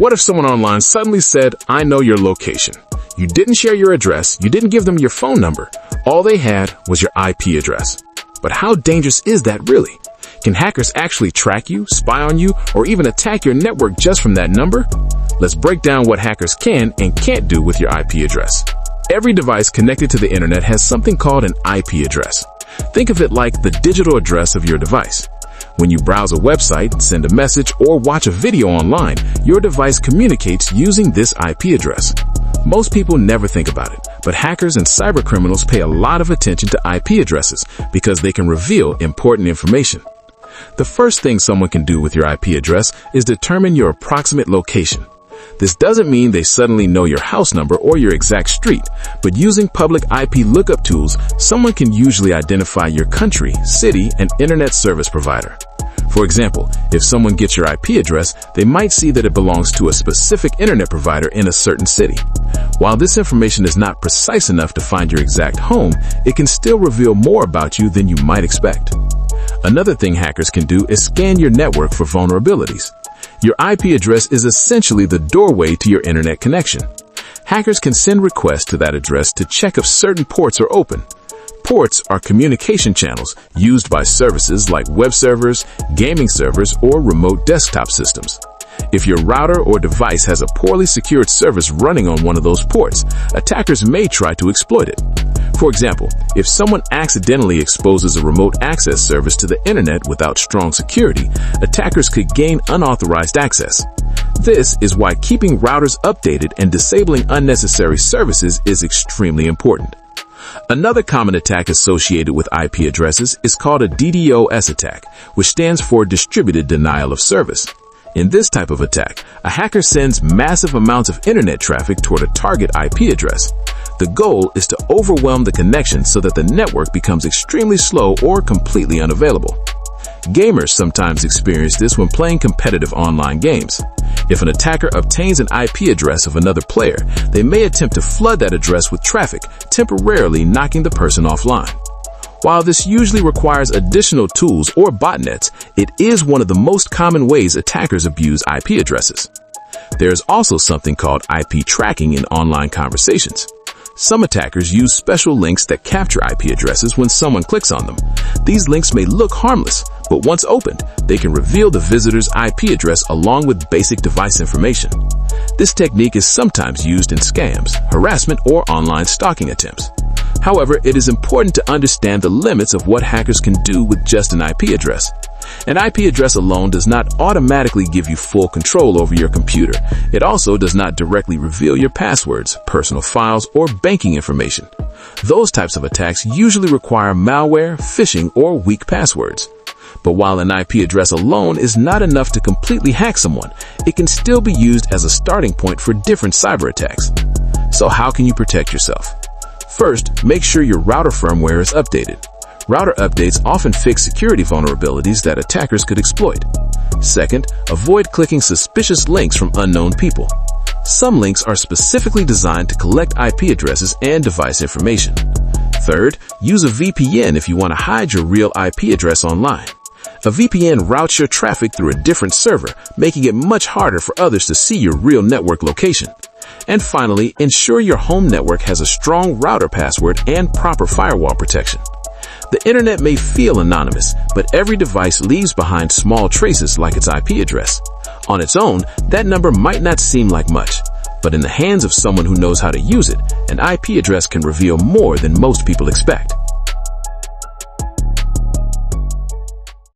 What if someone online suddenly said, "I know your location"? You didn't share your address, you didn't give them your phone number. All they had was your IP address. But how dangerous is that really? Can hackers actually track you, spy on you, or even attack your network just from that number? Let's break down what hackers can and can't do with your IP address. Every device connected to the internet has something called an IP address. Think of it like the digital address of your device. When you browse a website, send a message, or watch a video online, your device communicates using this IP address. Most people never think about it, but hackers and cybercriminals pay a lot of attention to IP addresses because they can reveal important information. The first thing someone can do with your IP address is determine your approximate location. This doesn't mean they suddenly know your house number or your exact street, but using public IP lookup tools, someone can usually identify your country, city, and internet service provider. For example, if someone gets your IP address, they might see that it belongs to a specific internet provider in a certain city. While this information is not precise enough to find your exact home, it can still reveal more about you than you might expect. Another thing hackers can do is scan your network for vulnerabilities. Your IP address is essentially the doorway to your internet connection. Hackers can send requests to that address to check if certain ports are open. Ports are communication channels used by services like web servers, gaming servers, or remote desktop systems. If your router or device has a poorly secured service running on one of those ports, attackers may try to exploit it. For example, if someone accidentally exposes a remote access service to the internet without strong security, attackers could gain unauthorized access. This is why keeping routers updated and disabling unnecessary services is extremely important. Another common attack associated with IP addresses is called a DDoS attack, which stands for Distributed Denial of Service. In this type of attack, a hacker sends massive amounts of internet traffic toward a target IP address. The goal is to overwhelm the connection so that the network becomes extremely slow or completely unavailable. Gamers sometimes experience this when playing competitive online games. If an attacker obtains an IP address of another player, they may attempt to flood that address with traffic, temporarily knocking the person offline. While this usually requires additional tools or botnets, it is one of the most common ways attackers abuse IP addresses. There is also something called IP tracking in online conversations. Some attackers use special links that capture IP addresses when someone clicks on them. These links may look harmless, but once opened, they can reveal the visitor's IP address along with basic device information. This technique is sometimes used in scams, harassment, or online stalking attempts. However, it is important to understand the limits of what hackers can do with just an IP address. An IP address alone does not automatically give you full control over your computer. It also does not directly reveal your passwords, personal files, or banking information. Those types of attacks usually require malware, phishing, or weak passwords. But while an IP address alone is not enough to completely hack someone, it can still be used as a starting point for different cyber attacks. So how can you protect yourself? First, make sure your router firmware is updated. Router updates often fix security vulnerabilities that attackers could exploit. Second, avoid clicking suspicious links from unknown people. Some links are specifically designed to collect IP addresses and device information. Third, use a VPN if you want to hide your real IP address online. A VPN routes your traffic through a different server, making it much harder for others to see your real network location. And finally, ensure your home network has a strong router password and proper firewall protection. The internet may feel anonymous, but every device leaves behind small traces like its IP address. On its own, that number might not seem like much, but in the hands of someone who knows how to use it, an IP address can reveal more than most people expect.